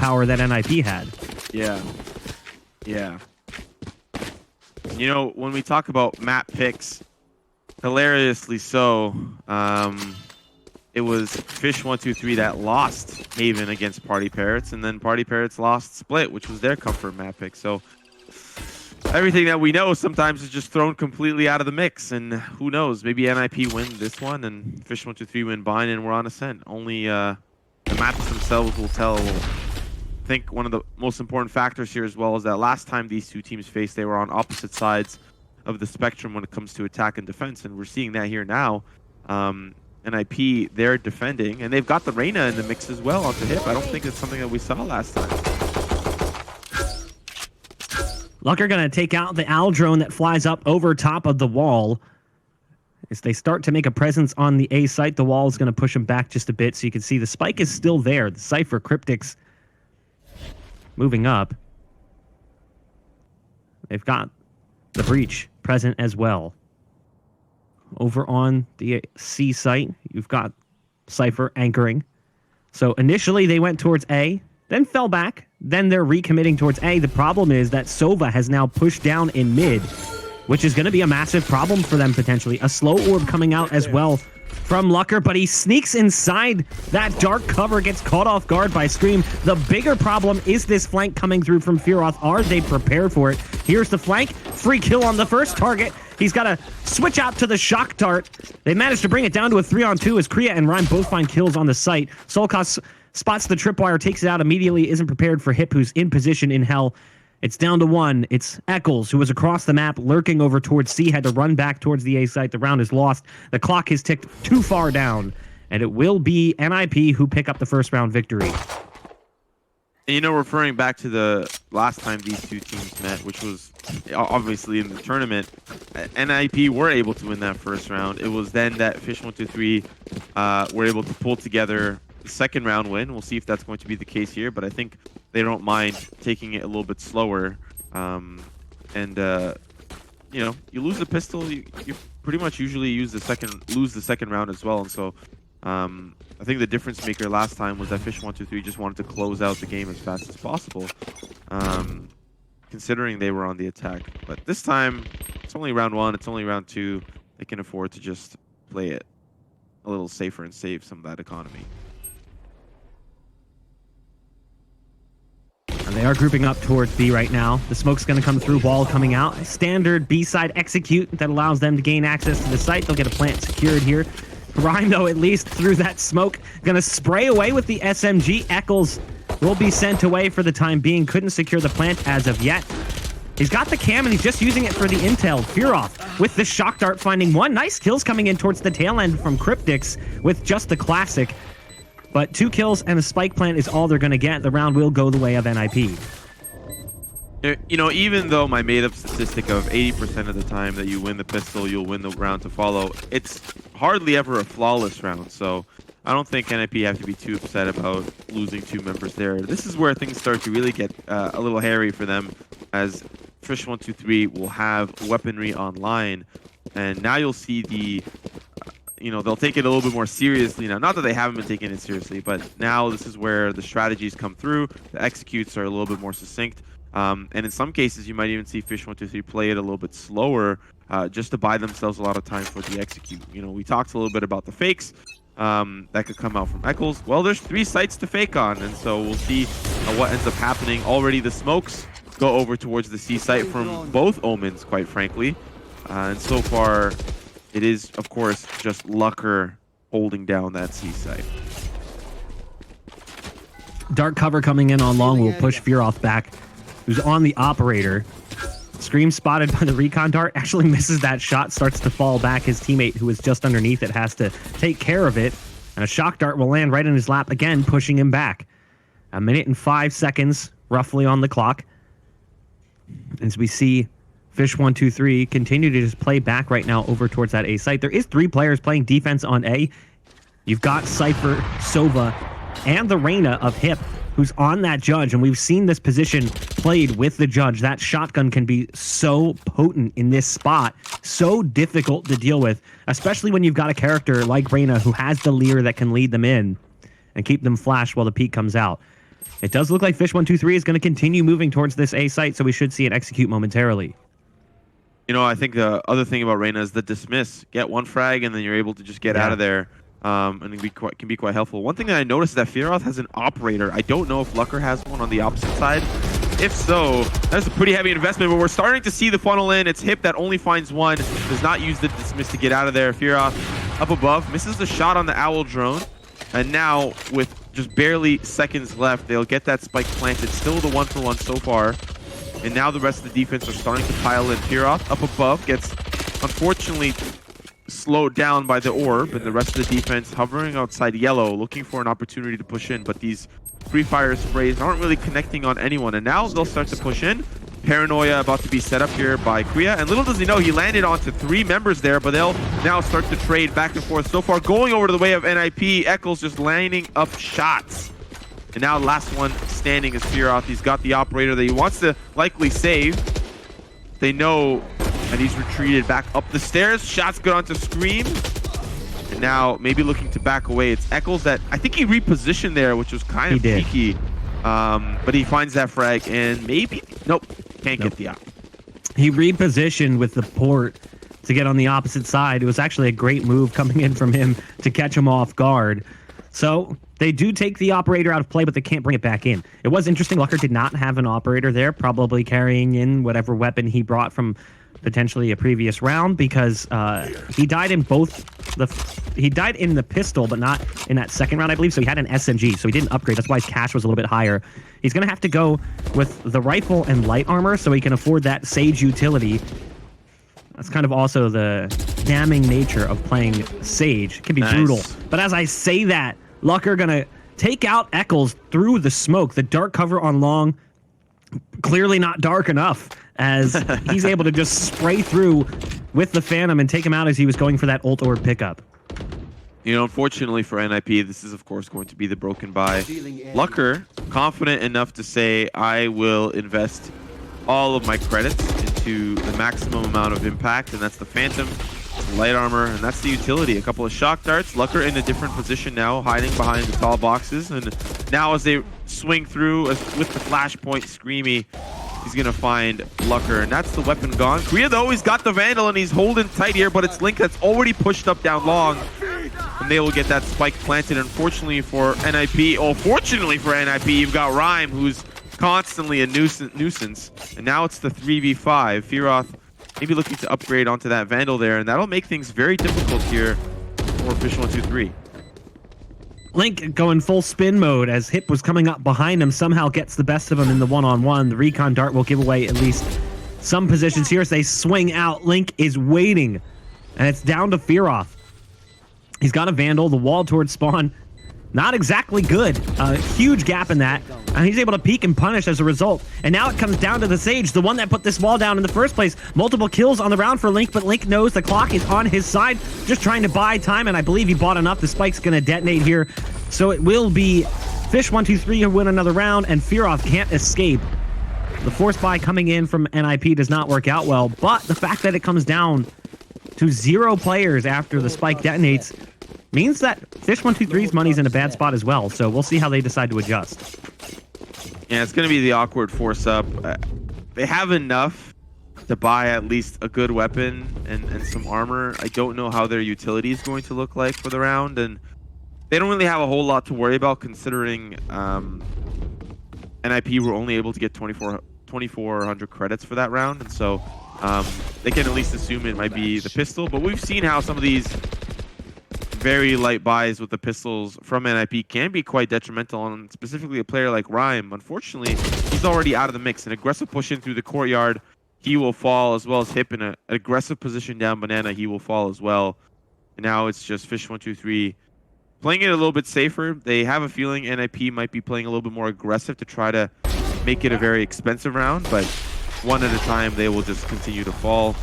firepower that NIP had. Yeah. Yeah. You know, when we talk about map picks, hilariously so, it was fish123 that lost Haven against Party Parrots, and then Party Parrots lost Split, which was their comfort map pick. So everything that we know sometimes is just thrown completely out of the mix, and who knows? Maybe NIP win this one, and fish123 win Bind, and we're on Ascent. Only the maps themselves will tell. I think one of the most important factors here as well is that last time these two teams faced, they were on opposite sides of the spectrum when it comes to attack and defense, and we're seeing that here now. NIP, they're defending, and they've got the Reyna in the mix as well onto Hip. I don't think it's something that we saw last time. Lucker going to take out the Owl drone that flies up over top of the wall. As they start to make a presence on the A site, the wall is going to push them back just a bit, so you can see the spike is still there. The Cypher Cryptics moving up. They've got the Breach present as well. Over on the C site, you've got Cypher anchoring. So initially they went towards A, then fell back, then they're recommitting towards A. The problem is that Sova has now pushed down in mid, which is going to be a massive problem for them potentially. A slow orb coming out as well from Lucker, but he sneaks inside that dark cover, gets caught off guard by Scream. The bigger problem is this flank coming through from Fearoth. Are they prepared for it? Here's the flank. Free kill on the first target. He's got to switch out to the shock dart. They managed to bring it down to a 3-on-2 as Kriya and Rhyme both find kills on the site. Solkos spots the tripwire, takes it out immediately, isn't prepared for Hip, who's in position in Hell. It's down to one. It's Eccles, who was across the map, lurking over towards C, had to run back towards the A site. The round is lost. The clock has ticked too far down, and it will be NIP who pick up the first round victory. And, you know, referring back to the last time these two teams met, which was obviously in the tournament, NIP were able to win that first round. It was then that fish123 were able to pull together the second round win. We'll see if that's going to be the case here, but I think they don't mind taking it a little bit slower. You know, you lose the pistol, you pretty much usually lose the second round as well. And so I think the difference maker last time was that fish123 just wanted to close out the game as fast as possible, considering they were on the attack. But this time, it's only round one, it's only round two. They can afford to just play it a little safer and save some of that economy. And they are grouping up towards B right now. The smoke's going to come through, wall coming out. Standard B-side execute that allows them to gain access to the site. They'll get a plant secured here. Rhyme, though, at least through that smoke, going to spray away with the SMG. Eccles will be sent away for the time being. Couldn't secure the plant as of yet. He's got the cam, and he's just using it for the intel. Fearoth with the shock dart finding one. Nice kills coming in towards the tail end from Cryptics with just the classic. But 2 kills and a spike plant is all they're going to get. The round will go the way of NIP. You know, even though my made-up statistic of 80% of the time that you win the pistol, you'll win the round to follow, it's hardly ever a flawless round. So I don't think NIP have to be too upset about losing 2 members there. This is where things start to really get a little hairy for them, as fish123 will have weaponry online. And now you'll see the... you know, they'll take it a little bit more seriously now. Not that they haven't been taking it seriously, but now this is where the strategies come through. The executes are a little bit more succinct. And in some cases, you might even see fish123 play it a little bit slower, just to buy themselves a lot of time for the execute. You know, we talked a little bit about the fakes that could come out from Eccles. Well, there's 3 sites to fake on, and so we'll see what ends up happening. Already the smokes go over towards the C site from both Omens, quite frankly. And so far... it is, of course, just Lucker holding down that C site. Dark cover coming in on long will push Fearoth back, who's on the operator. Scream spotted by the recon dart, actually misses that shot, starts to fall back. His teammate, who is just underneath it, has to take care of it. And a shock dart will land right in his lap, again, pushing him back. 1 minute and 5 seconds, roughly, on the clock. As we see fish123 continue to just play back right now over towards that A site. There is 3 players playing defense on A. You've got Cypher, Sova, and the Reyna of Hip, who's on that judge, and we've seen this position played with the judge. That shotgun can be so potent in this spot, so difficult to deal with, especially when you've got a character like Reyna who has the leer that can lead them in and keep them flashed while the peak comes out. it does look like fish123 is going to continue moving towards this A site, so we should see it execute momentarily. You know, I think the other thing about Reyna is the dismiss. Get one frag, and then you're able to just get out of there. And it can be quite helpful. One thing that I noticed is that firoth has an operator. I don't know if Lucker has one on the opposite side. If so, that's a pretty heavy investment, but we're starting to see the funnel in. It's Hip that only finds one, does not use the dismiss to get out of there. firoth up above, misses the shot on the Owl drone. And now, with just barely seconds left, they'll get that spike planted. Still the 1-for-1 so far. And now the rest of the defense are starting to pile in. firoth up above gets, unfortunately, slowed down by the orb, and the rest of the defense hovering outside yellow, looking for an opportunity to push in, but these free fire sprays aren't really connecting on anyone, and now they'll start to push in. Paranoia about to be set up here by Kriya, and little does he know, he landed onto 3 members there, but they'll now start to trade back and forth. So far, going over to the way of NIP, Eccles just lining up shots. And now last one standing is firoth. He's got the operator that he wants to likely save. They know, and he's retreated back up the stairs. Shots good onto Scream. And now maybe looking to back away. It's Eccles that I think he repositioned there, which was kind of cheeky. But he finds that frag and maybe, nope, can't get the op. He repositioned with the port to get on the opposite side. It was actually a great move coming in from him to catch him off guard. So they do take the operator out of play, but they can't bring it back in. It was interesting. Lucker did not have an operator there, probably carrying in whatever weapon he brought from potentially a previous round, because he died in he died in the pistol, but not in that second round, I believe. So he had an SMG, so he didn't upgrade. That's why his cash was a little bit higher. He's going to have to go with the rifle and light armor so he can afford that Sage utility. That's kind of also the damning nature of playing Sage. It can be brutal. But as I say that, Lucker going to take out Eccles through the smoke. The dark cover on long, clearly not dark enough, as he's able to just spray through with the Phantom and take him out as he was going for that ult orb pickup. You know, unfortunately for NIP, this is, of course, going to be the broken buy. Lucker, confident enough to say, I will invest all of my credits into the maximum amount of impact, and that's the Phantom, light armor, and that's the utility. A couple of shock darts. Lucker in a different position now, hiding behind the tall boxes, and now as they swing through with the flashpoint, Screamy, he's going to find Lucker, and that's the weapon gone. Kriya, though, he's got the Vandal, and he's holding tight here, but it's Link that's already pushed up down long, and they will get that spike planted. Unfortunately for NIP, or fortunately for NIP, you've got Rhyme, who's constantly a nuisance, and now it's the 3v5. firoth maybe looking to upgrade onto that Vandal there, and that'll make things very difficult here for fish123. Link going full spin mode as Hip was coming up behind him, somehow gets the best of him in the one-on-one. The recon dart will give away at least some positions here as they swing out. Link is waiting, and it's down to firoth. He's got a Vandal, the wall towards spawn. Not exactly good. A huge gap in that. And he's able to peek and punish as a result. And now it comes down to the Sage, the one that put this wall down in the first place. Multiple kills on the round for Link, but Link knows the clock is on his side. Just trying to buy time, and I believe he bought enough. The spike's going to detonate here. So it will be fish123 who win another round, and firoth can't escape. The force buy coming in from NIP does not work out well, but the fact that it comes down to 0 players after the spike detonates means that fish123's money's in a bad spot as well, so we'll see how they decide to adjust. Yeah, it's going to be the awkward force up. They have enough to buy at least a good weapon and some armor. I don't know how their utility is going to look like for the round, and they don't really have a whole lot to worry about considering NIP were only able to get 2,400 credits for that round, and so they can at least assume it might be the pistol. But we've seen how some of these very light buys with the pistols from NIP can be quite detrimental on specifically a player like Rhyme. Unfortunately, he's already out of the mix. An aggressive push in through the courtyard, he will fall, as well as Hip in an aggressive position down Banana, he will fall as well. And now it's just fish123 playing it a little bit safer. They have a feeling NIP might be playing a little bit more aggressive to try to make it a very expensive round, but one at a time they will just continue to fall.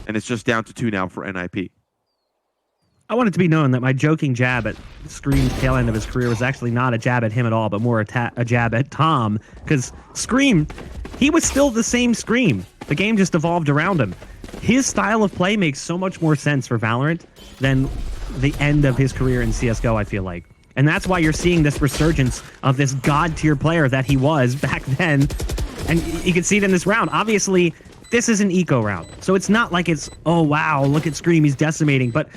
And it's just down to 2 now for NIP. I want it to be known that my joking jab at Scream's tail end of his career was actually not a jab at him at all, but more a jab at Tom, because Scream, he was still the same Scream. The game just evolved around him. His style of play makes so much more sense for Valorant than the end of his career in CSGO, I feel like. And that's why you're seeing this resurgence of this god-tier player that he was back then. And you can see it in this round. Obviously, this is an eco round. So it's not like it's, oh, wow, look at Scream, he's decimating. But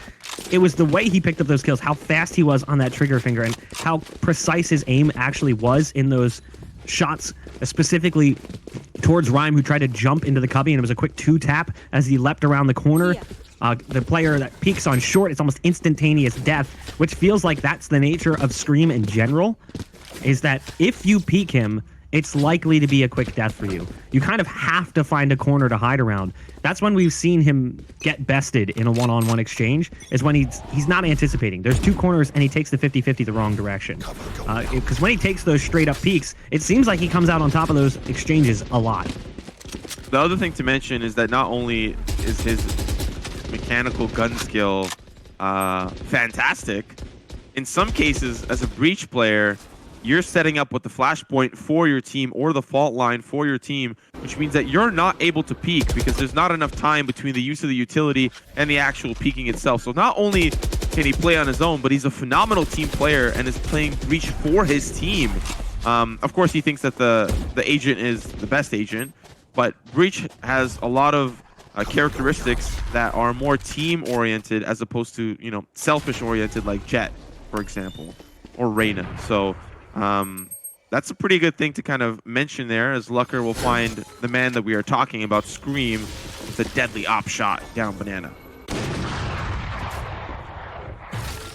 it was the way he picked up those kills, how fast he was on that trigger finger, and how precise his aim actually was in those shots, specifically towards Rhyme, who tried to jump into the cubby, and it was a quick 2-tap as he leapt around the corner. The player that peeks on short, it's almost instantaneous death, which feels like that's the nature of Scream in general, is that if you peek him, it's likely to be a quick death for you. You kind of have to find a corner to hide around. That's when we've seen him get bested in a one-on-one exchange, is when he's not anticipating. There's 2 corners, and he takes the 50-50 the wrong direction. Because when he takes those straight-up peeks, it seems like he comes out on top of those exchanges a lot. The other thing to mention is that not only is his mechanical gun skill fantastic, in some cases, as a breach player, you're setting up with the flashpoint for your team or the fault line for your team, which means that you're not able to peek because there's not enough time between the use of the utility and the actual peeking itself. So not only can he play on his own, but he's a phenomenal team player and is playing breach for his team. Of course, he thinks that the agent is the best agent, but breach has a lot of characteristics that are more team-oriented as opposed to, you know, selfish-oriented, like Jet, for example, or Reyna. So that's a pretty good thing to kind of mention there, as Lucker will find the man that we are talking about, Scream, with a deadly op shot down Banana.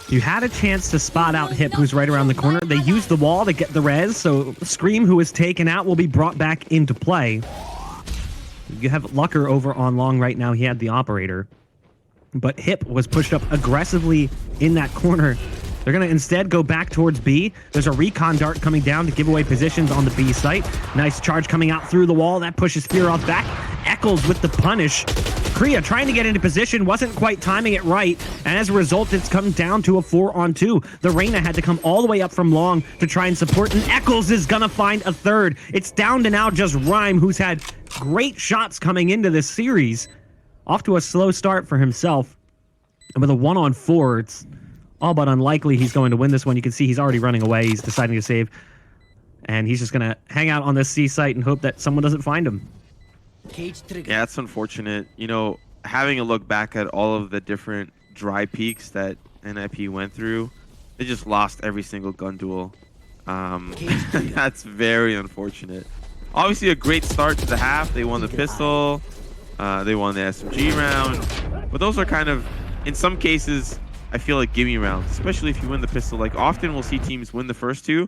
You had a chance to spot out Hip, who's right around the corner. They used the wall to get the res, so Scream, who is taken out, will be brought back into play. You have Lucker over on long right now. He had the operator. But Hip was pushed up aggressively in that corner. They're going to instead go back towards B. There's a recon dart coming down to give away positions on the B site. Nice charge coming out through the wall. That pushes Fearoth back. Eccles with the punish. Kriya trying to get into position, wasn't quite timing it right, and as a result, it's come down to a 4-on-2. The Reyna had to come all the way up from long to try and support, and Eccles is going to find a third. It's down to now just Rhyme, who's had great shots coming into this series. Off to a slow start for himself. And with a 1-on-4, it's all but unlikely he's going to win this one. You can see he's already running away. He's deciding to save. And he's just going to hang out on this C site and hope that someone doesn't find him. Yeah, it's unfortunate. You know, having a look back at all of the different dry peaks that NIP went through, they just lost every single gun duel. That's very unfortunate. Obviously, a great start to the half. They won the pistol. They won the SMG round. But those are kind of, in some cases, I feel like gimme rounds, especially if you win the pistol. Like, often we'll see teams win the first 2,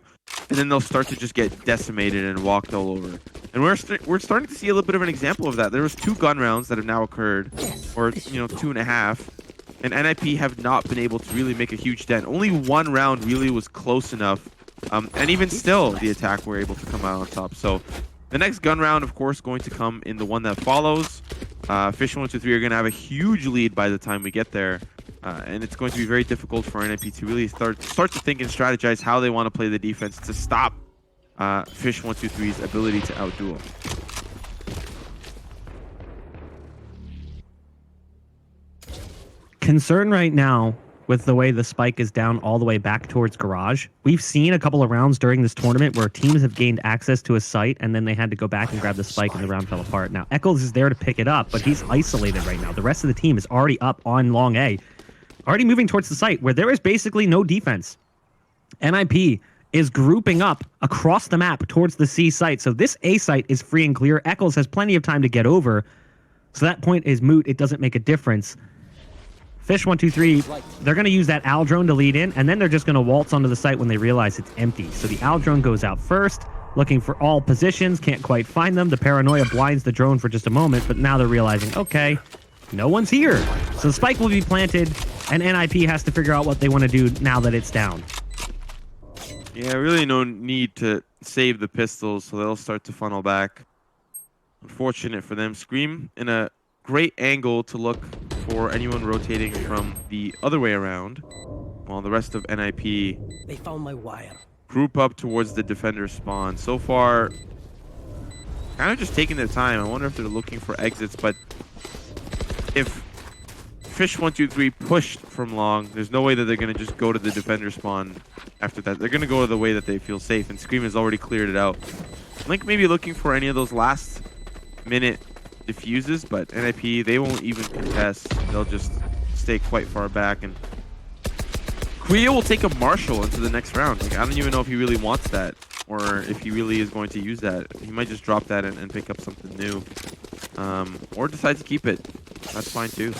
and then they'll start to just get decimated and walked all over. And we're starting to see a little bit of an example of that. There was 2 gun rounds that have now occurred, or 2.5, and NIP have not been able to really make a huge dent. Only 1 round really was close enough, and even still, the attack were able to come out on top. So the next gun round, of course, going to come in the one that follows. fish123 are going to have a huge lead by the time we get there. And it's going to be very difficult for NIP to really start to think and strategize how they want to play the defense to stop fish123's ability to outduel. Concern right now with the way the spike is down all the way back towards garage. We've seen a couple of rounds during this tournament where teams have gained access to a site and then they had to go back and grab the spike and the round fell apart. Now, Eccles is there to pick it up, but he's isolated right now. The rest of the team is already up on long A. Already moving towards the site where there is basically no defense. NIP is grouping up across the map towards the C site. So this A site is free and clear. Eccles has plenty of time to get over. So that point is moot. It doesn't make a difference. fish123, they're going to use that Owl drone to lead in, and then they're just going to waltz onto the site when they realize it's empty. So the Owl drone goes out first, looking for all positions, can't quite find them. The paranoia blinds the drone for just a moment, but now they're realizing, okay, no one's here. So the spike will be planted, and NIP has to figure out what they want to do now that it's down. Yeah, really no need to save the pistols, so they'll start to funnel back. Unfortunate for them. Scream in a great angle to look for anyone rotating from the other way around, while the rest of NIP they found my wire. Group up towards the defender spawn. So far, kind of just taking their time. I wonder if they're looking for exits, but if fish123 pushed from long, there's no way that they're going to just go to the defender spawn after that. They're going to go the way that they feel safe, and Scream has already cleared it out. Link may be looking for any of those last-minute diffuses, but NIP, they won't even contest. They'll just stay quite far back, and Korea will take a Marshall into the next round. Like, I don't even know if he really wants that, or if he really is going to use that. He might just drop that and pick up something new, or decide to keep it. That's fine too.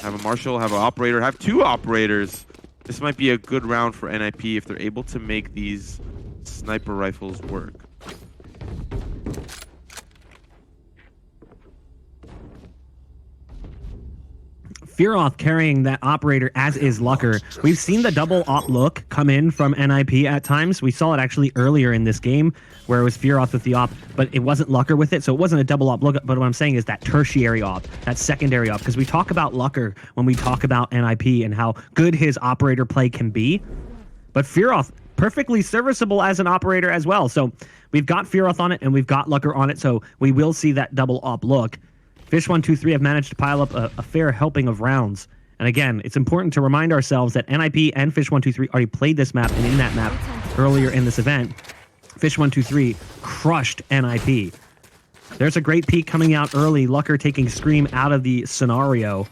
Have a Marshall, have an operator, have 2 operators. This might be a good round for NIP if they're able to make these sniper rifles work. Fearoth carrying that operator, as is Lucker. We've seen the double op look come in from NIP at times. We saw it actually earlier in this game where it was Fearoth with the op, but it wasn't Lucker with it, so it wasn't a double op look. But what I'm saying is that tertiary op, that secondary op, because we talk about Lucker when we talk about NIP and how good his operator play can be. But Fearoth, perfectly serviceable as an operator as well. So we've got Fearoth on it and we've got Lucker on it, so we will see that double op look. fish123 have managed to pile up a fair helping of rounds. And again, it's important to remind ourselves that NIP and fish123 already played this map, and in that map earlier in this event, fish123 crushed NIP. There's a great peek coming out early, Lucker taking Scream out of the scenario.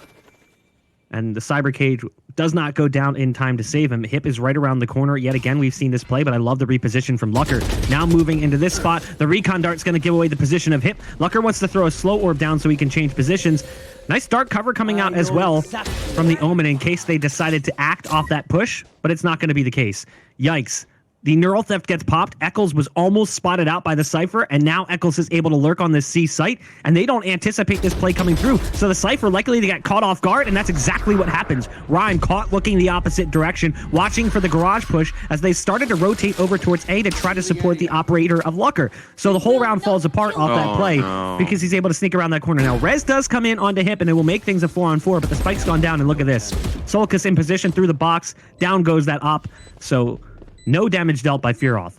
And the Cyber Cage does not go down in time to save him. Hip is right around the corner. Yet again, we've seen this play, but I love the reposition from Lucker. Now moving into this spot, the recon dart's going to give away the position of Hip. Lucker wants to throw a slow orb down so he can change positions. Nice dark cover coming out as well from the Omen in case they decided to act off that push, but it's not going to be the case. Yikes. The Neural Theft gets popped. Eccles was almost spotted out by the Cypher, and now Eccles is able to lurk on this C site, and they don't anticipate this play coming through. So the Cypher likely to get caught off guard, and that's exactly what happens. Rhyme caught looking the opposite direction, watching for the garage push as they started to rotate over towards A to try to support the operator of Lucker. So the whole round falls apart off that play because he's able to sneak around that corner. Now, Rez does come in onto Hip, and it will make things a 4-on-4, but the spike's gone down, and look at this. Solkus in position through the box. Down goes that op. So no damage dealt by Fearoth.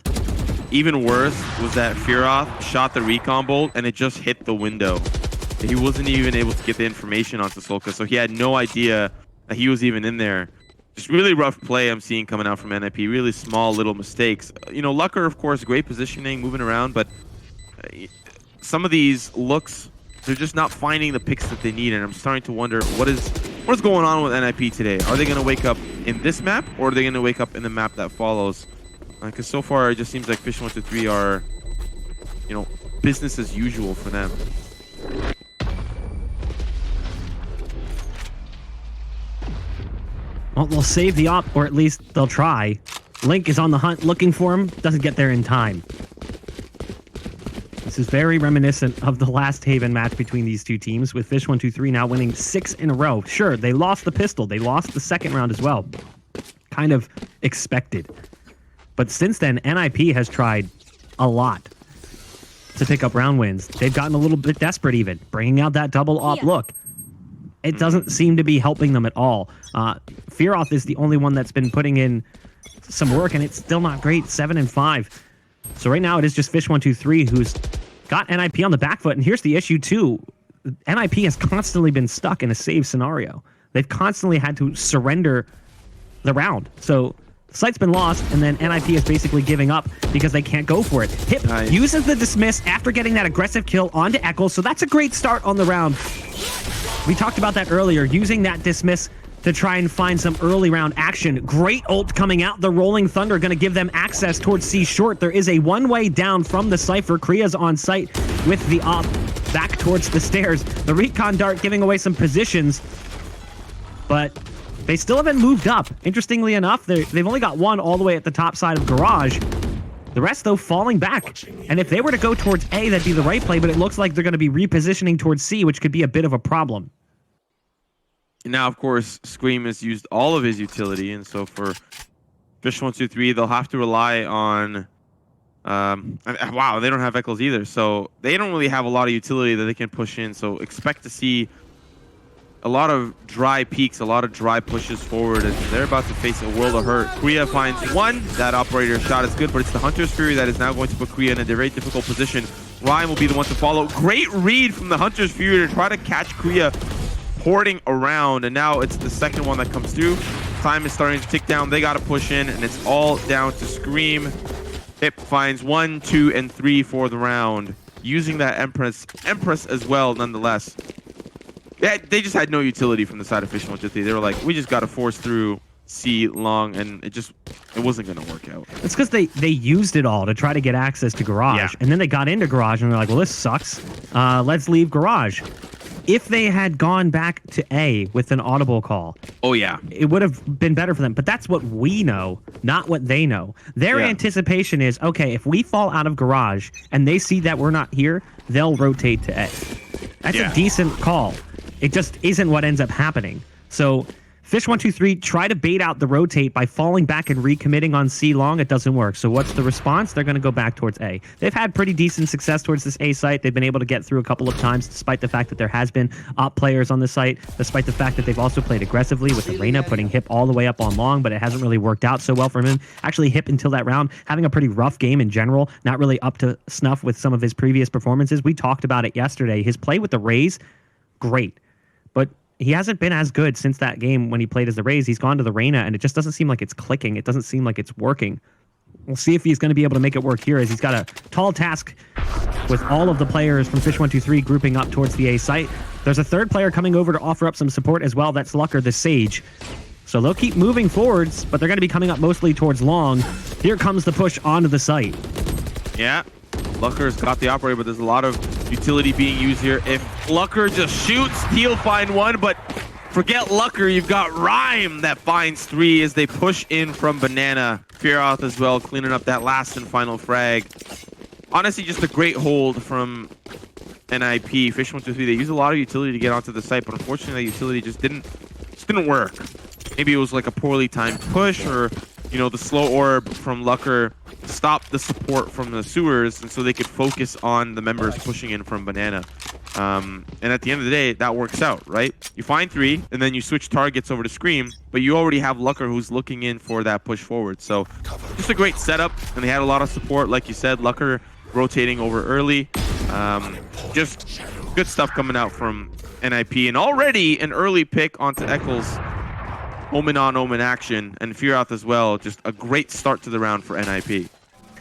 Even worse was that Fearoth shot the recon bolt and it just hit the window. He wasn't even able to get the information onto Solka, so he had no idea that he was even in there. Just really rough play I'm seeing coming out from NIP. Really small little mistakes. You know, Lucker, of course, great positioning, moving around, but some of these looks, they're just not finding the picks that they need, and I'm starting to wonder what is going on with NIP today. Are they going to wake up in this map, or are they going to wake up in the map that follows? Because so far, it just seems like fish123 are, you know, business as usual for them. Well, they'll save the op, or at least they'll try. Link is on the hunt looking for him, doesn't get there in time. This is very reminiscent of the last Haven match between these two teams, with fish123 now winning 6 in a row. Sure, they lost the pistol. They lost the second round as well. Kind of expected. But since then, NIP has tried a lot to pick up round wins. They've gotten a little bit desperate even, bringing out that double op look. It doesn't seem to be helping them at all. Fearoth is the only one that's been putting in some work, and it's still not great, 7-5. So right now it is just fish123 who's got NIP on the back foot. And here's the issue too. NIP has constantly been stuck in a save scenario. They've constantly had to surrender the round. So the site's been lost, and then NIP is basically giving up because they can't go for it. Hip uses the dismiss after getting that aggressive kill onto Eccles. So that's a great start on the round. We talked about that earlier, using that dismiss to try and find some early round action. Great ult coming out. The Rolling Thunder going to give them access towards C short. There is a one-way down from the Cypher. Kriya's on site with the op back towards the stairs. The recon dart giving away some positions, but they still haven't moved up. Interestingly enough, they've only got one all the way at the top side of garage. The rest, though, falling back. And if they were to go towards A, that'd be the right play, but it looks like they're going to be repositioning towards C, which could be a bit of a problem. Now, of course, Scream has used all of his utility, and so for fish123, they'll have to rely on... wow, they don't have Eccles either, so they don't really have a lot of utility that they can push in, so expect to see a lot of dry peaks, a lot of dry pushes forward, and they're about to face a world of hurt. Kriya finds one. That operator shot is good, but it's the Hunter's Fury that is now going to put Kriya in a very difficult position. Ryan will be the one to follow. Great read from the Hunter's Fury to try to catch Kriya porting around, and now it's the second one that comes through. Time is starting to tick down. They got to push in, and it's all down to Scream. Hip finds 1, 2, and 3 for the round, using that Empress as well, nonetheless. They just had no utility from the side of fish123. They were like, we just got to force through C long, and it wasn't going to work out. It's because they used it all to try to get access to Garage, and then they got into Garage, and they're like, well, this sucks. Let's leave Garage. If they had gone back to A with an audible call, oh yeah, it would have been better for them. But that's what we know, not what they know. Their anticipation is, okay, if we fall out of Garage and they see that we're not here, they'll rotate to A. That's a decent call. It just isn't what ends up happening. So fish123 try to bait out the rotate by falling back and recommitting on C long. It doesn't work. So what's the response? They're going to go back towards A. They've had pretty decent success towards this A site. They've been able to get through a couple of times, despite the fact that there has been op players on the site, despite the fact that they've also played aggressively with Arena, putting Hip all the way up on long, but it hasn't really worked out so well for him. Actually, Hip until that round, having a pretty rough game in general, not really up to snuff with some of his previous performances. We talked about it yesterday. His play with the Rays, great. But he hasn't been as good since that game when he played as the Rays. He's gone to the Reyna, and it just doesn't seem like it's clicking. It doesn't seem like it's working. We'll see if he's going to be able to make it work here, as he's got a tall task with all of the players from fish123 grouping up towards the A site. There's a third player coming over to offer up some support as well. That's Lucker, the Sage. So they'll keep moving forwards, but they're going to be coming up mostly towards long. Here comes the push onto the site. Yeah. Lucker's got the operator, but there's a lot of utility being used here. If Lucker just shoots, he'll find one, but forget Lucker. You've got Rhyme that finds 3 as they push in from Banana. Fearoth as well, cleaning up that last and final frag. Honestly, just a great hold from NIP. fish123, they use a lot of utility to get onto the site, but unfortunately that utility just didn't work. Maybe it was like a poorly timed push, or you know, the slow orb from Lucker stopped the support from the sewers, and so they could focus on the members pushing in from Banana. And at the end of the day, that works out, right? You find 3, and then you switch targets over to Scream, but you already have Lucker who's looking in for that push forward. So just a great setup, and they had a lot of support. Like you said, Lucker rotating over early. Just good stuff coming out from NIP, and already an early pick onto Eccles. Omen on Omen action, and Fearoth as well. Just a great start to the round for NIP.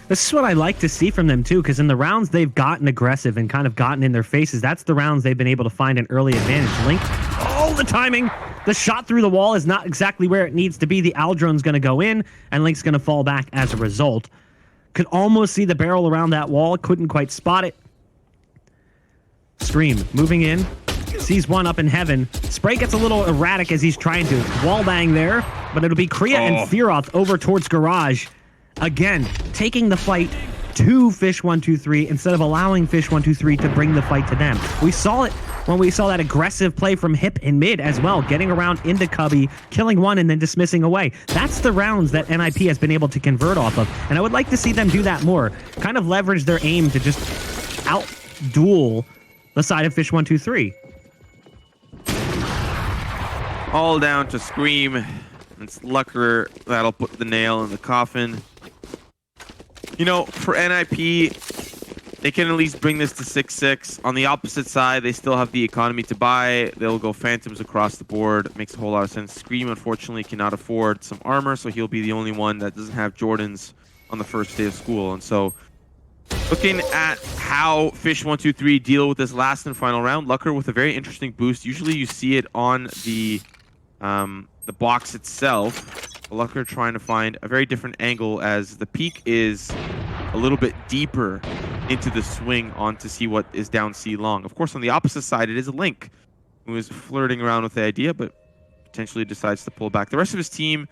This is what I like to see from them, too, because in the rounds they've gotten aggressive and kind of gotten in their faces, that's the rounds they've been able to find an early advantage. Link, the timing. The shot through the wall is not exactly where it needs to be. The Aldrone's going to go in, and Link's going to fall back as a result. Could almost see the barrel around that wall. Couldn't quite spot it. Scream moving in. Sees one up in heaven. Spray gets a little erratic as he's trying to wallbang there, but it'll be Kriya and Fearoth over towards Garage. Again, taking the fight to fish123 instead of allowing fish123 to bring the fight to them. We saw it when we saw that aggressive play from Hip in mid as well, getting around into Cubby, killing one and then dismissing away. That's the rounds that NIP has been able to convert off of, and I would like to see them do that more. Kind of leverage their aim to just out-duel the side of fish123. All down to Scream. It's Lucker that'll put the nail in the coffin. You know, for NIP, they can at least bring this to 6-6. On the opposite side, they still have the economy to buy. They'll go Phantoms across the board. Makes a whole lot of sense. Scream, unfortunately, cannot afford some armor, so he'll be the only one that doesn't have Jordans on the first day of school. And so, looking at how fish123 deal with this last and final round, Lucker with a very interesting boost. Usually you see it on the box itself. Lucker trying to find a very different angle as the peak is a little bit deeper into the swing on to see what is down C long. Of course, on the opposite side, it is a Link who is flirting around with the idea, but potentially decides to pull back. The rest of his team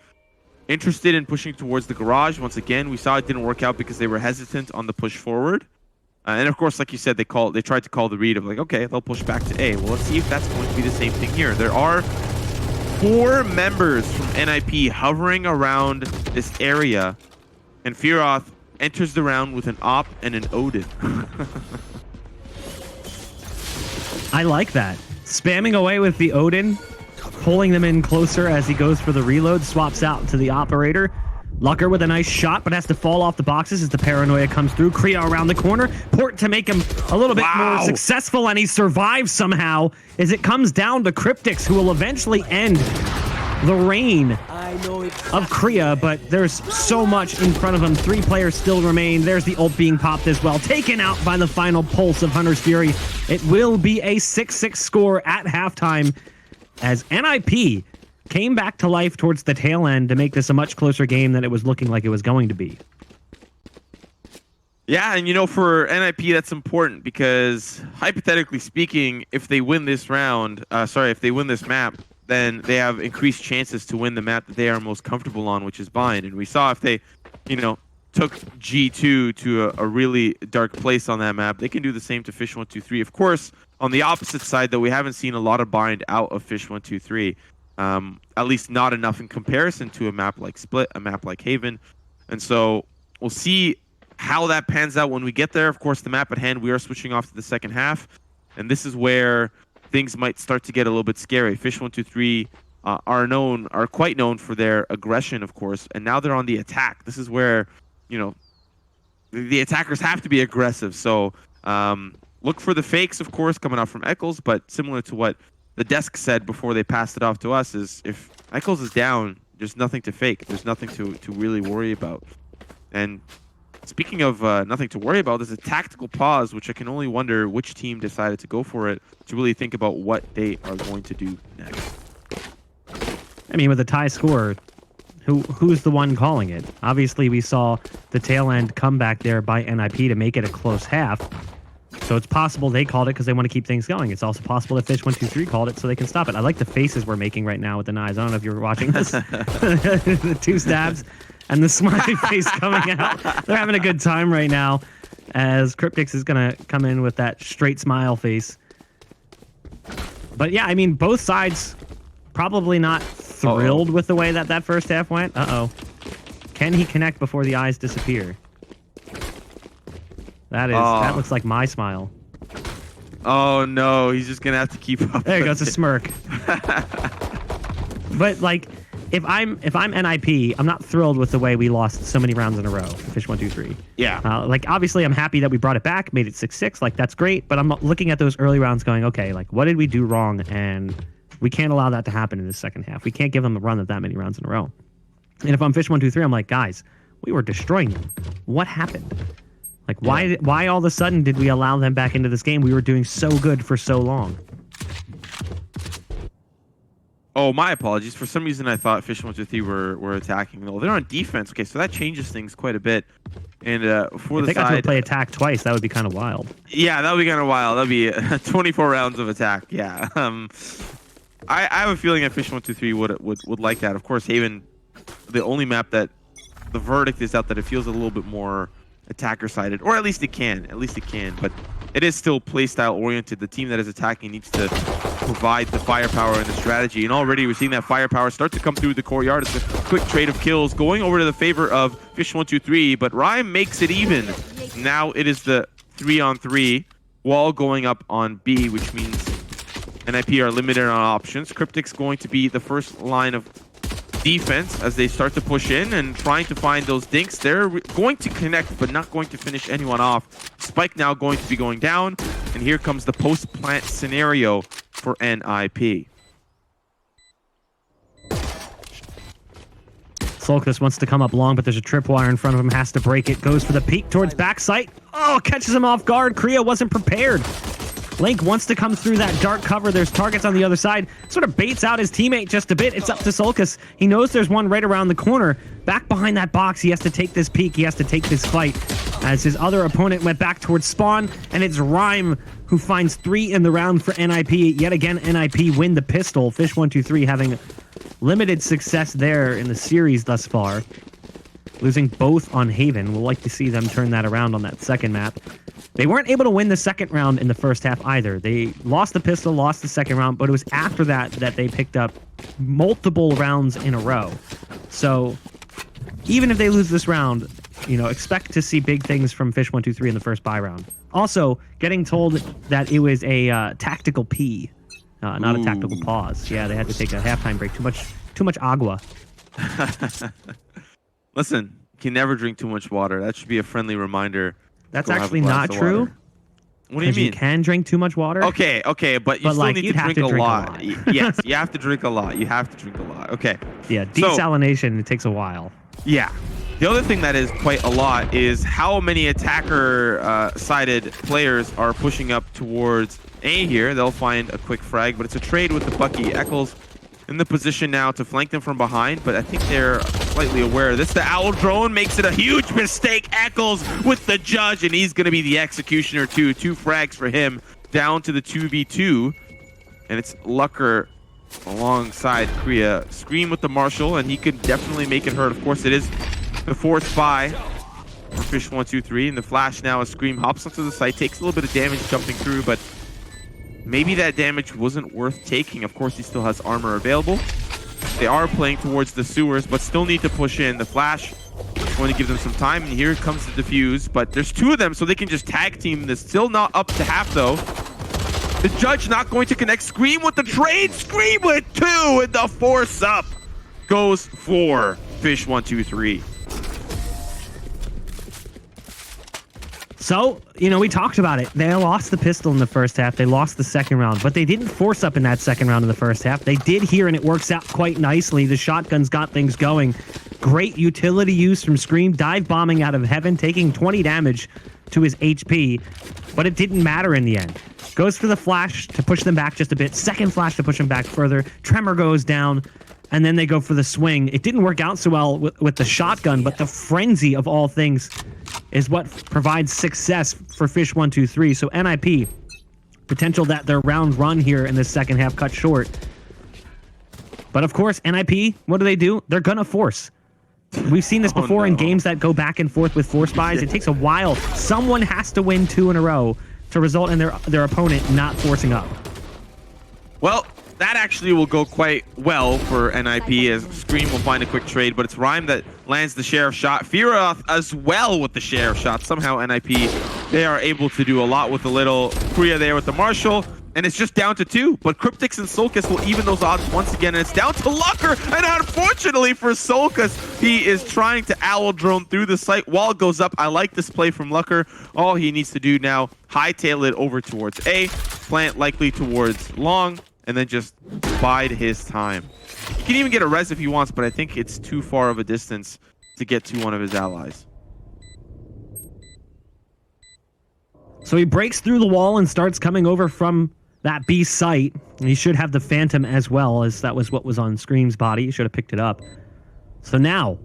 interested in pushing towards the Garage. Once again, we saw it didn't work out because they were hesitant on the push forward. And of course, like you said, they tried to call the read of like, okay, they'll push back to A. Well, let's see if that's going to be the same thing here. There are 4 members from NIP hovering around this area, and Fearoth enters the round with an Op and an Odin. I like that. Spamming away with the Odin, pulling them in closer as he goes for the reload, swaps out to the operator. Lucker with a nice shot, but has to fall off the boxes as the paranoia comes through. Kriya around the corner. Port to make him a little bit more successful, and he survives somehow as it comes down to Cryptics, who will eventually end the reign know of Korea, but there's so much in front of him. 3 players still remain. There's the ult being popped as well. Taken out by the final pulse of Hunter's Fury. It will be a 6-6 score at halftime as NIP came back to life towards the tail end to make this a much closer game than it was looking like it was going to be. Yeah, and you know, for NIP, that's important because hypothetically speaking, if they win this round, if they win this map, then they have increased chances to win the map that they are most comfortable on, which is Bind. And we saw if they, you know, took G2 to a really dark place on that map, they can do the same to fish123. Of course, on the opposite side, though, we haven't seen a lot of Bind out of fish123. At least not enough in comparison to a map like Split, a map like Haven. And so we'll see how that pans out when we get there. Of course, the map at hand, we are switching off to the second half. And this is where things might start to get a little bit scary. Fish123 are quite known for their aggression, of course. And now they're on the attack. This is where, you know, the attackers have to be aggressive. So look for the fakes, of course, coming out from Eccles. But similar to what the desk said before they passed it off to us is if Eccles is down, there's nothing to fake. There's nothing to really worry about. And speaking of nothing to worry about, there's a tactical pause, which I can only wonder which team decided to go for it to really think about what they are going to do next. I mean, with a tie score, who's the one calling it? Obviously, we saw the tail end come back there by NIP to make it a close half. So it's possible they called it because they want to keep things going. It's also possible that fish123 called it so they can stop it. I like the faces we're making right now with the knives. I don't know if you're watching this. The 2 stabs and the smiley face coming out. They're having a good time right now as Cryptix is going to come in with that straight smile face. But yeah, I mean, both sides probably not thrilled with the way that first half went. Uh-oh. Can he connect before the eyes disappear? That looks like my smile. Oh no, he's just gonna have to keep up. There you go, it's a smirk. But like, if I'm NIP, I'm not thrilled with the way we lost so many rounds in a row. Fish123. Yeah. Like obviously, I'm happy that we brought it back, made it 6-6. Like that's great. But I'm looking at those early rounds, going, okay, like what did we do wrong? And we can't allow that to happen in the second half. We can't give them a run of that many rounds in a row. And if I'm fish123, I'm like, guys, we were destroying them. What happened? Like, why all of a sudden did we allow them back into this game? We were doing so good for so long. Oh, my apologies. For some reason, I thought fish123 were attacking. No, they're on defense. Okay, so that changes things quite a bit. And for the they got side, to play attack twice. That would be kind of wild. Yeah, that would be kind of wild. That would be 24 rounds of attack. Yeah. I have a feeling that fish123 would like that. Of course, Haven, the only map that the verdict is out that it feels a little bit more attacker sided, or at least it can. But it is still playstyle oriented. The team that is attacking needs to provide the firepower and the strategy. And already we're seeing that firepower start to come through the courtyard. It's a quick trade of kills going over to the favor of fish123, but Rhyme makes it even. Now it is the 3-on-3 wall going up on B, which means NIP are limited on options. Cryptic's going to be the first line of defense as they start to push in and trying to find those dinks. They're going to connect, but not going to finish anyone off. Spike now going to be going down, and here comes the post-plant scenario for NIP. Solkus wants to come up long, but there's a tripwire in front of him, has to break it, goes for the peek towards backside. Oh, catches him off guard. Korea wasn't prepared. Link wants to come through that dark cover. There's targets on the other side. Sort of baits out his teammate just a bit. It's up to Solkus. He knows there's one right around the corner. Back behind that box, he has to take this peek. He has to take this fight as his other opponent went back towards spawn, and it's Rhyme who finds 3 in the round for NIP. Yet again, NIP win the pistol. Fish123 having limited success there in the series thus far. Losing both on Haven. We'll like to see them turn that around on that second map. They weren't able to win the second round in the first half either. They lost the pistol, lost the second round, but it was after that that they picked up multiple rounds in a row. So even if they lose this round, you know, expect to see big things from fish123 in the first buy round. Also, getting told that it was a tactical pee, not a tactical pause. Yeah, they had to take a halftime break. Too much agua. Listen, you can never drink too much water. That should be a friendly reminder. That's actually not true. What do you mean? You can drink too much water. Okay, but you still like, need you'd to have drink to a drink a lot. lot. Yes, you have to drink a lot. You have to drink a lot. Okay. Yeah, desalination, it takes a while. Yeah. The other thing that is quite a lot is how many attacker-sided players are pushing up towards A here. They'll find a quick frag, but it's a trade with the Bucky. Eccles in the position now to flank them from behind, but I think they're slightly aware of this. The Owl Drone makes it a huge mistake. Eccles with the judge, and he's going to be the executioner too. 2 frags for him, down to the 2v2. And it's Lucker alongside Korea. Scream with the Marshall, and he could definitely make it hurt. Of course, it is the 4th buy for fish123, and the flash now as Scream hops onto the site, takes a little bit of damage jumping through, but maybe that damage wasn't worth taking. Of course, he still has armor available. They are playing towards the sewers, but still need to push in. The flash is going to give them some time, and here comes the defuse, but there's 2 of them, so they can just tag team this. Still not up to half, though. The judge not going to connect. Scream with the trade. Scream with 2, and the force up goes for fish123. So, we talked about it. They lost the pistol in the first half. They lost the second round, but they didn't force up in that second round of the first half. They did here, and it works out quite nicely. The shotguns got things going. Great utility use from Scream, dive bombing out of heaven, taking 20 damage to his HP, but it didn't matter in the end. Goes for the flash to push them back just a bit. Second flash to push them back further. Tremor goes down, and then they go for the swing. It didn't work out so well with the shotgun, but the frenzy of all things is what provides success for fish123. So NIP, potential that their round run here in the second half cut short. But of course, NIP, what do? They're going to force. We've seen this before in games that go back and forth with force buys. It takes a while. Someone has to win 2 in a row to result in their opponent not forcing up. Well, that actually will go quite well for NIP as Scream will find a quick trade, but it's Rhyme that lands the Sheriff shot. Firath as well with the Sheriff shot. Somehow NIP, they are able to do a lot with the little Korea there with the Marshall, and it's just down to 2. But Cryptix and Solkis will even those odds once again, and it's down to Lucker, and unfortunately for Solkis, he is trying to Owl Drone through the site. Wall goes up. I like this play from Lucker. All he needs to do now, hightail it over towards A, plant likely towards long, and then just bide his time. He can even get a res if he wants, but I think it's too far of a distance to get to one of his allies. So he breaks through the wall and starts coming over from that B site. And he should have the Phantom as well, as that was what was on Scream's body. He should have picked it up. So now,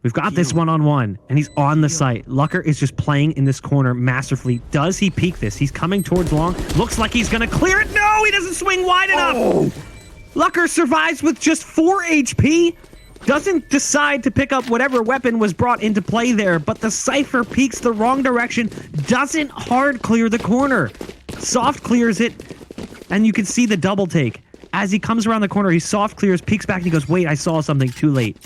we've got this one-on-one, and he's on the site. Lucker is just playing in this corner masterfully. Does he peek this? He's coming towards long. Looks like he's going to clear it. No, he doesn't swing wide enough. Oh. Lucker survives with just 4 HP. Doesn't decide to pick up whatever weapon was brought into play there, but the Cypher peeks the wrong direction. Doesn't hard clear the corner. Soft clears it, and you can see the double take. As he comes around the corner, he soft clears, peeks back, and he goes, wait, I saw something too late.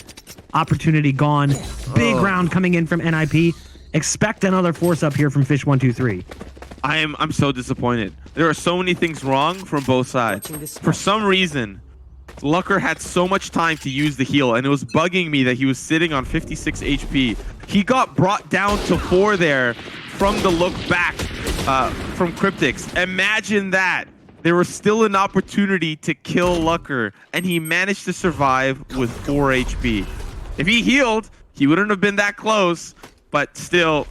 Opportunity gone. Big round coming in from NIP. Expect another force up here from fish123. I'm so disappointed. There are so many things wrong from both sides. For some reason, Lucker had so much time to use the heal, and it was bugging me that he was sitting on 56 HP. He got brought down to 4 there from the look back from Cryptix. Imagine that. There was still an opportunity to kill Lucker, and he managed to survive with 4 HP. If he healed, he wouldn't have been that close, but still,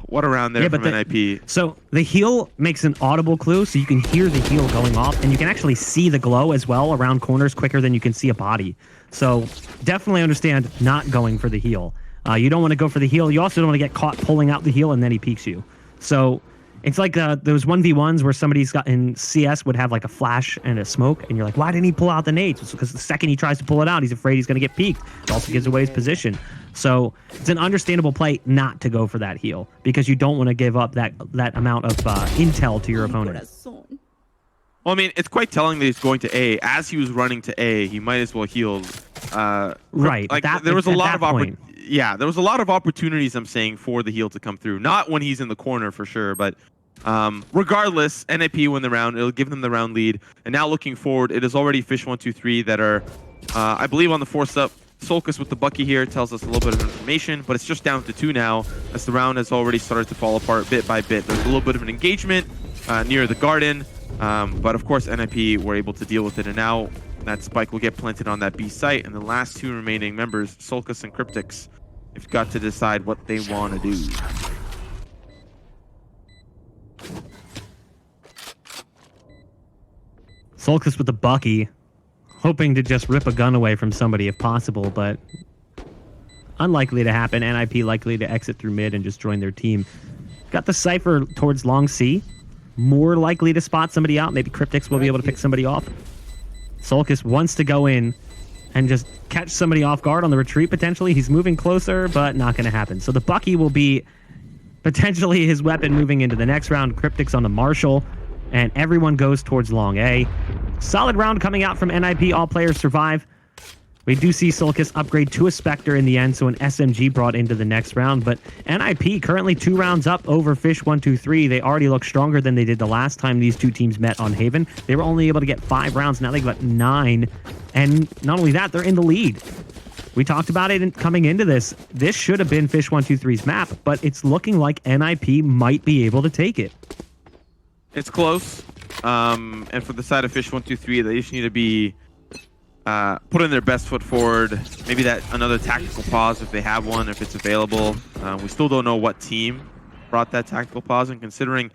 what a round there from NIP. So the heal makes an audible clue, so you can hear the heal going off, and you can actually see the glow as well around corners quicker than you can see a body. So definitely understand not going for the heal. You don't want to go for the heal. You also don't want to get caught pulling out the heal, and then he peeks you. So it's like those 1v1s where somebody's got in CS would have like a flash and a smoke, and you're like, why didn't he pull out the nades? It's because the second he tries to pull it out, he's afraid he's going to get peeked. It also gives away his position. So it's an understandable play not to go for that heal, because you don't want to give up that amount of intel to your opponent. Well, I mean, it's quite telling that he's going to A. As he was running to A, he might as well heal. Right. Like there was a lot of there was a lot of opportunities, I'm saying, for the heal to come through. Not when he's in the corner for sure, but regardless, NIP win the round. It'll give them the round lead. And now looking forward, it is already fish123 that are, I believe, on the force up Solkis with the Bucky here tells us a little bit of information, but it's just down to 2 now as the round has already started to fall apart bit by bit. There's a little bit of an engagement near the garden, but of course NIP were able to deal with it, and now that spike will get planted on that B site, and the last 2 remaining members, Solkis and Cryptix, have got to decide what they want to do. Solkis with the Bucky, hoping to just rip a gun away from somebody if possible, but unlikely to happen. NIP likely to exit through mid and just join their team. Got the Cypher towards long C. More likely to spot somebody out. Maybe Cryptix will be able to pick somebody off. Solkis wants to go in and just catch somebody off guard on the retreat, potentially. He's moving closer, but not going to happen. So the Bucky will be potentially his weapon moving into the next round. Cryptix on the Marshall, and everyone goes towards long A. Solid round coming out from NIP. All players survive. We do see Solkis upgrade to a Spectre in the end, so an SMG brought into the next round. But NIP currently 2 rounds up over fish123. They already look stronger than they did the last time these 2 teams met on Haven. They were only able to get 5 rounds. Now they've got 9. And not only that, they're in the lead. We talked about it coming into this. This should have been fish123's map, but it's looking like NIP might be able to take it. It's close. And for the side of fish123, they just need to be put in their best foot forward. Maybe that another tactical pause if they have one, if it's available. We still don't know what team brought that tactical pause, and considering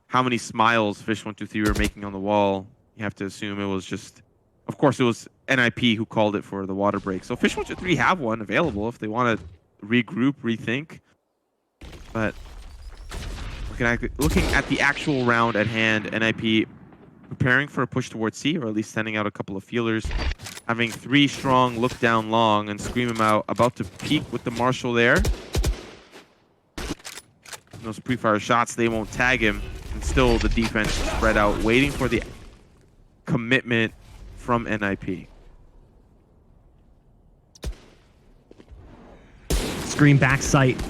how many smiles fish123 were making on the wall, you have to assume it was just, of course, it was NIP who called it for the water break. So fish123 have one available if they want to regroup, rethink. But looking at the actual round at hand, NIP preparing for a push towards C, or at least sending out a couple of feelers, having 3 strong look down long and scream him out, about to peek with the Marshall there. Those pre-fire shots, they won't tag him, and still the defense spread out, waiting for the commitment from NIP. Screen back sight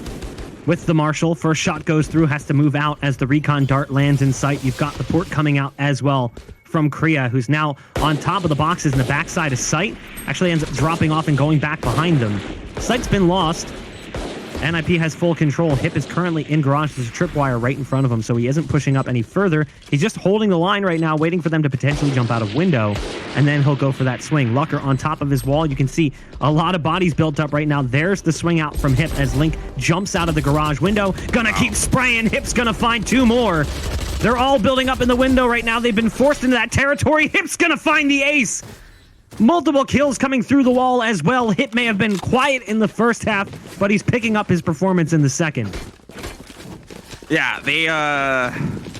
with the Marshall. First shot goes through, has to move out as the recon dart lands in sight. You've got the port coming out as well from Kriya, who's now on top of the boxes in the backside of sight. Actually ends up dropping off and going back behind them. Sight's been lost. NIP has full control. Hip is currently in garage. There's a tripwire right in front of him, so he isn't pushing up any further. He's just holding the line right now, waiting for them to potentially jump out of window, and then he'll go for that swing. Lucker on top of his wall. You can see a lot of bodies built up right now. There's the swing out from Hip as Link jumps out of the garage window. Gonna keep spraying. Hip's gonna find 2 more. They're all building up in the window right now. They've been forced into that territory. Hip's gonna find the ace. Multiple kills coming through the wall as well. Hip may have been quiet in the first half, but he's picking up his performance in the second. Yeah, they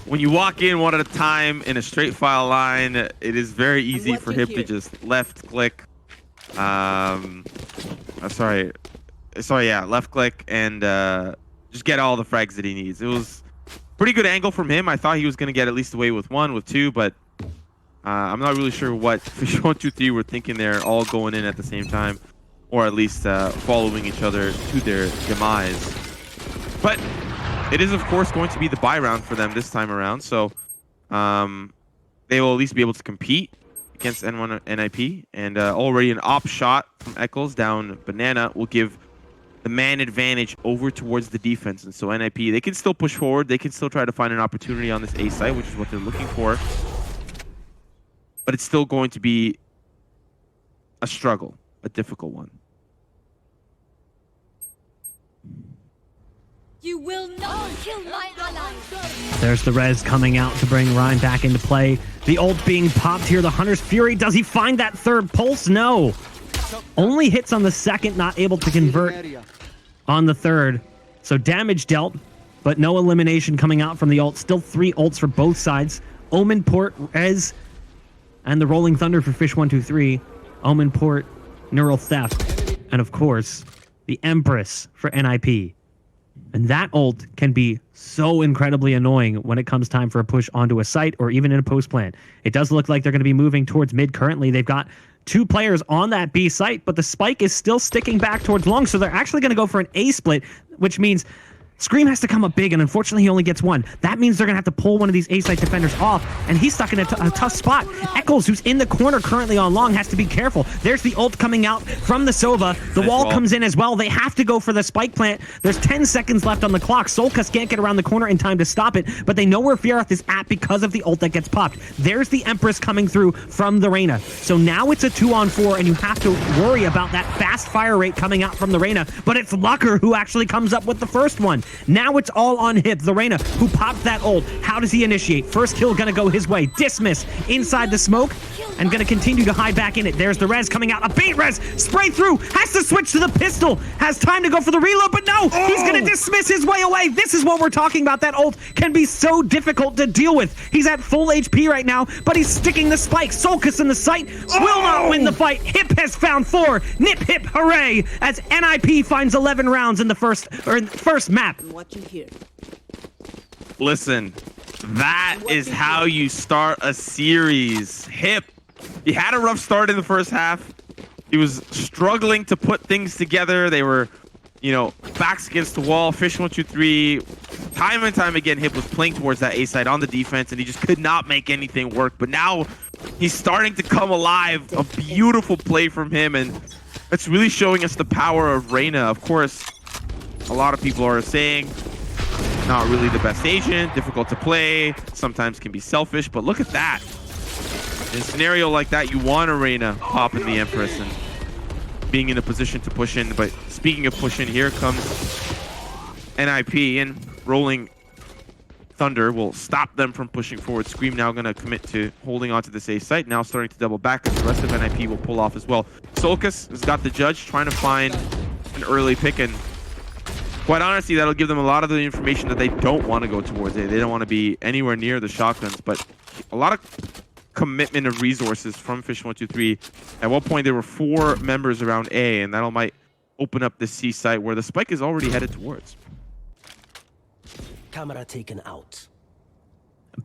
when you walk in one at a time in a straight file line, it is very easy for Hip to just left click. Left click and just get all the frags that he needs. It was pretty good angle from him. I thought he was going to get at least away with 1, with 2, but I'm not really sure what fish123 were thinking there, all going in at the same time, or at least following each other to their demise. But it is, of course, going to be the buy round for them this time around, so they will at least be able to compete against N1 NIP, and already an op shot from Eccles down Banana will give the man advantage over towards the defense. And so NIP, they can still push forward, they can still try to find an opportunity on this A site, which is what they're looking for. But it's still going to be a struggle, a difficult one. You will not kill my ally. There's the res coming out to bring Ryan back into play. The ult being popped here. The Hunter's Fury. Does he find that third pulse? No. Only hits on the second, not able to convert on the third. So damage dealt, but no elimination coming out from the ult. Still 3 ults for both sides. Omen, Port, Res, and the Rolling Thunder for fish123. Omen, Port, Neural Theft, and of course, the Empress for NIP. And that ult can be so incredibly annoying when it comes time for a push onto a site or even in a post plant. It does look like they're going to be moving towards mid currently. They've got 2 players on that B site, but the spike is still sticking back towards long, so they're actually going to go for an A split, which means Scream has to come up big, and unfortunately he only gets one. That means they're going to have to pull one of these A-site defenders off, and he's stuck in a tough spot. Eccles, who's in the corner currently on long, has to be careful. There's the ult coming out from the Sova. The wall comes in as well. They have to go for the spike plant. There's 10 seconds left on the clock. Solkas can't get around the corner in time to stop it, but they know where Firath is at because of the ult that gets popped. There's the Empress coming through from the Reyna. So now it's a 2-on-4, and you have to worry about that fast fire rate coming out from the Reyna, but it's Lucker who actually comes up with the first one. Now it's all on Hip, the Reyna, who popped that ult. How does he initiate? First kill gonna go his way. Dismiss inside the smoke, and gonna continue to hide back in it. There's the res coming out. A bait res, spray through, has to switch to the pistol, has time to go for the reload, but no, he's gonna dismiss his way away. This is what we're talking about. That ult can be so difficult to deal with. He's at full HP right now, but he's sticking the spike. Solkas in the sight, will not win the fight. Hip has found 4. Nip hip, hooray, as NIP finds 11 rounds in the first map. What you hear? Listen, that is how you start a series. Hip, he had a rough start in the first half. He was struggling to put things together. They were, you know, backs against the wall. fish123, time and time again, Hip was playing towards that A side on the defense, and he just could not make anything work. But now he's starting to come alive. A beautiful play from him, and it's really showing us the power of Reyna. Of course, a lot of people are saying not really the best agent, difficult to play, sometimes can be selfish, but look at that. In a scenario like that, you want a Reyna popping the Empress and being in a position to push in. But speaking of push in, here comes NIP, and rolling Thunder will stop them from pushing forward. Scream now going to commit to holding onto this A site, now starting to double back, as the rest of NIP will pull off as well. Solkas has got the judge, trying to find an early pick, and quite honestly, that'll give them a lot of the information that they don't want to go towards A. They don't want to be anywhere near the shotguns, but a lot of commitment of resources from fish123. At one point, there were 4 members around A, and that might open up the C site where the spike is already headed towards. Camera taken out.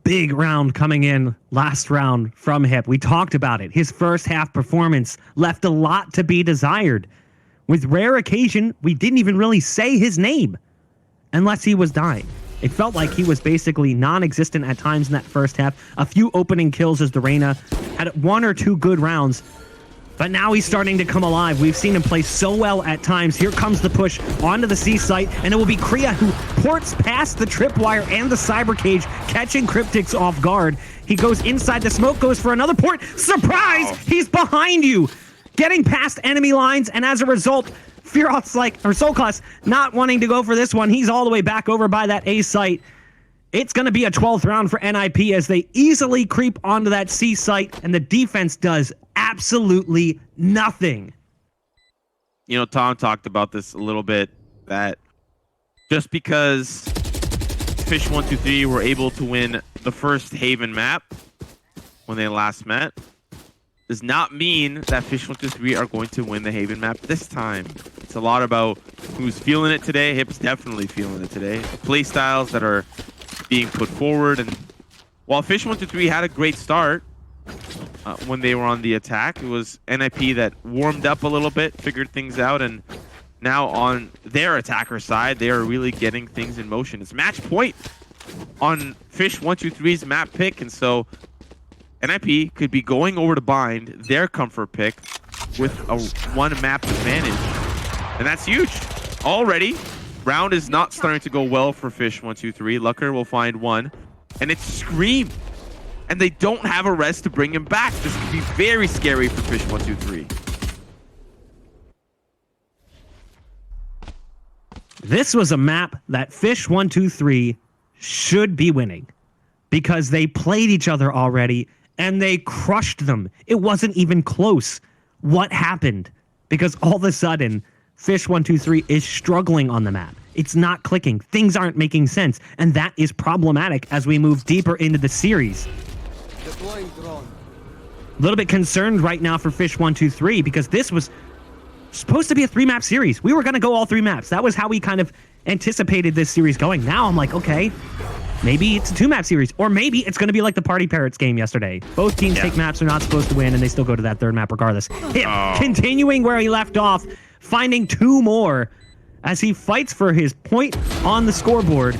Big round coming in, last round from Hip. We talked about it. His first half performance left a lot to be desired. With rare occasion, we didn't even really say his name unless he was dying. It felt like he was basically non-existent at times in that first half. A few opening kills as the Reyna had 1 or 2 good rounds, but now he's starting to come alive. We've seen him play so well at times. Here comes the push onto the C site, and it will be Kriya who ports past the tripwire and the cyber cage, catching Cryptics off guard. He goes inside the smoke, goes for another port. Surprise! He's behind you, getting past enemy lines, and as a result, Firath's Solkas not wanting to go for this one. He's all the way back over by that A site. It's going to be a 12th round for NIP as they easily creep onto that C site, and the defense does absolutely nothing. You know, Tom talked about this a little bit, that just because fish123 were able to win the first Haven map when they last met, does not mean that fish123 are going to win the Haven map this time. It's a lot about who's feeling it today. Hip's definitely feeling it today. The play styles that are being put forward, and while fish123 had a great start when they were on the attack, it was NIP that warmed up a little bit, figured things out, and now on their attacker side, they are really getting things in motion. It's match point on fish123's map pick, and so NIP could be going over to bind their comfort pick with a 1 map advantage. And that's huge. Already, round is not starting to go well for fish123. Lucker will find 1. And it's Scream. And they don't have a res to bring him back. This could be very scary for fish123. This was a map that fish123 should be winning, because they played each other already and they crushed them. It wasn't even close. What happened? Because all of a sudden, fish123 is struggling on the map. It's not clicking. Things aren't making sense. And that is problematic as we move deeper into the series. Deploying drone. A little bit concerned right now for fish123, because this was supposed to be a 3-map series. We were going to go all 3 maps. That was how we kind of anticipated this series going. Now I'm like, okay, maybe it's a 2-map series, or maybe it's going to be like the Party Parrots game yesterday. Both teams take maps they're not supposed to win, and they still go to that 3rd map regardless. Hip continuing where he left off, finding 2 more as he fights for his point on the scoreboard.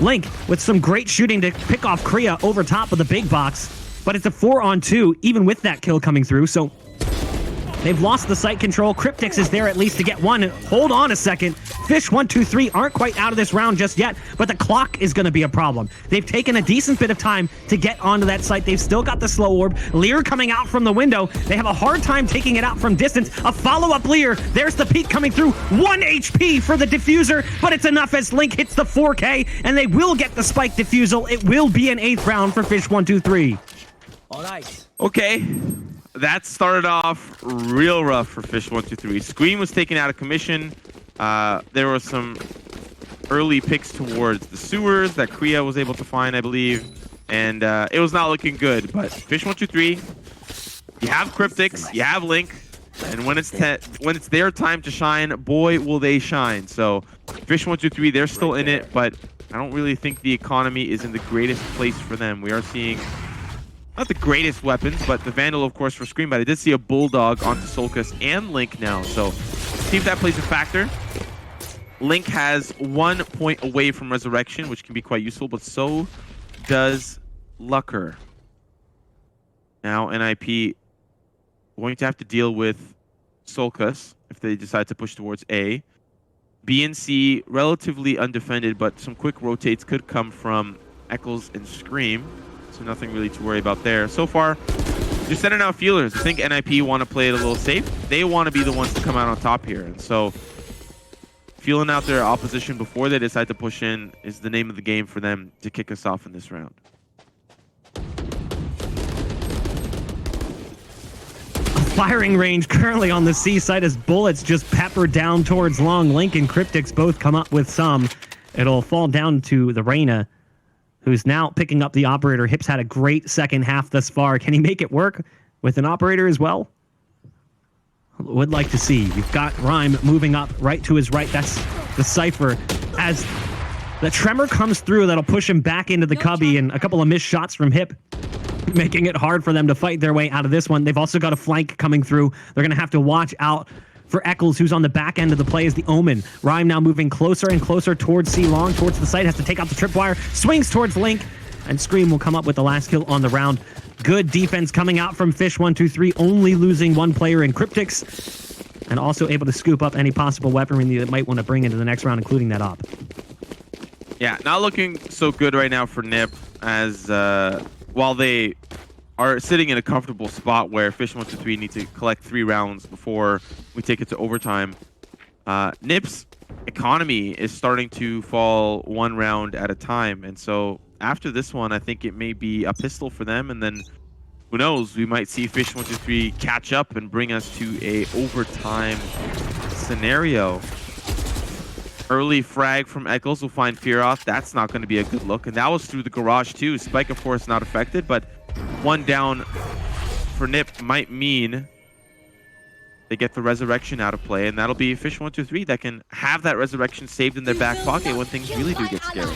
Link with some great shooting to pick off Kriya over top of the big box, but it's a 4-on-2 even with that kill coming through, so they've lost the site control. Cryptix is there at least to get one. Hold on a second. fish123 aren't quite out of this round just yet, but the clock is going to be a problem. They've taken a decent bit of time to get onto that site. They've still got the slow orb. Lear coming out from the window. They have a hard time taking it out from distance. A follow-up Lear. There's the peak coming through. 1 HP for the diffuser, but it's enough as Link hits the 4K, and they will get the spike diffusal. It will be an 8th round for fish123. All right. Okay. That started off real rough for fish123. Scream was taken out of commission. There were some early picks towards the sewers that Kriya was able to find, I believe. And it was not looking good. But fish123, you have Cryptix, you have Link. And when it's their time to shine, boy, will they shine. So fish123, they're still in it. But I don't really think the economy is in the greatest place for them. We are seeing not the greatest weapons, but the Vandal, of course, for Scream. But I did see a Bulldog onto Solcus and Link now. So see if that plays a factor. Link has 1 point away from Resurrection, which can be quite useful, but so does Lucker. Now NIP going to have to deal with Solcus if they decide to push towards A. B and C relatively undefended, but some quick rotates could come from Eccles and Scream. So nothing really to worry about there. So far, they're sending out feelers. I think NIP want to play it a little safe. They want to be the ones to come out on top here. And so feeling out their opposition before they decide to push in is the name of the game for them to kick us off in this round. Firing range currently on the C side as bullets just pepper down towards long. Link and Cryptix both come up with some. It'll fall down to the Reyna, who's now picking up the operator. Hip's had a great second half thus far. Can he make it work with an operator as well? Would like to see. You've got Rhyme moving up right to his right. That's the Cypher. As the Tremor comes through, that'll push him back into the cubby, and a couple of missed shots from Hip, making it hard for them to fight their way out of this one. They've also got a flank coming through. They're going to have to watch out for Eccles, who's on the back end of the play as the Omen. Rhyme now moving closer and closer towards C Long, towards the site, has to take out the tripwire, swings towards Link, and Scream will come up with the last kill on the round. Good defense coming out from fish123, only losing one player in Cryptix, and also able to scoop up any possible weaponry that might want to bring into the next round, including that op. Yeah, not looking so good right now for NIP, as while they are sitting in a comfortable spot where fish123 need to collect 3 rounds before we take it to overtime. NIP's economy is starting to fall 1 round at a time, and so after this one, I think it may be a pistol for them, and then who knows, we might see fish123 catch up and bring us to a overtime scenario. Early frag from Eccles will find Fearoth. That's not going to be a good look, and that was through the garage too. Spike, of course, not affected, but 1 down for NIP might mean they get the Resurrection out of play, and that'll be fish123 that can have that Resurrection saved in their back pocket when things really do get scary.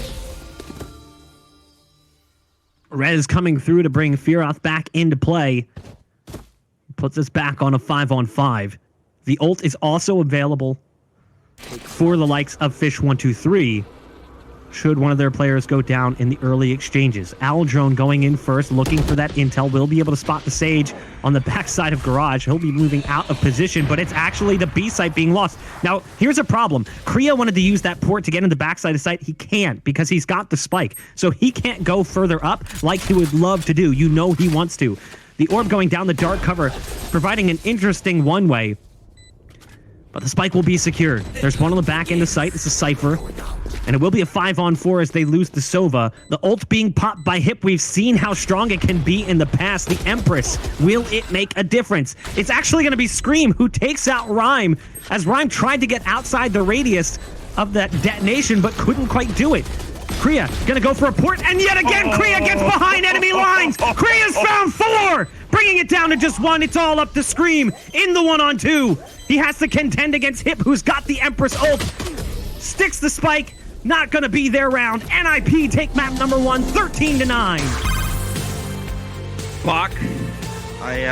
Rez coming through to bring Fearoth back into play. Puts us back on a 5-on-5. The ult is also available for the likes of fish123, should one of their players go down in the early exchanges. Aldrone going in first, looking for that intel. Will be able to spot the Sage on the backside of Garage. He'll be moving out of position, but it's actually the B site being lost. Now, here's a problem. Kriya wanted to use that port to get in the backside of site. He can't because he's got the spike. So he can't go further up like he would love to do. You know he wants to. The orb going down the dark cover, providing an interesting one-way. But the spike will be secured. There's one on the back end of sight. It's a Cypher. And it will be a 5-on-4 as they lose the Sova. The ult being popped by Hip. We've seen how strong it can be in the past. The Empress. Will it make a difference? It's actually going to be Scream who takes out Rhyme, as Rhyme tried to get outside the radius of that detonation, but couldn't quite do it. Kriya going to go for a port, and yet again, Kriya gets behind enemy lines. Kriya's found 4, bringing it down to just 1. It's all up to Scream in the 1-on-2. He has to contend against Hip, who's got the Empress ult. Sticks the spike. Not going to be their round. NIP take map number 1, 13-9. Bach, I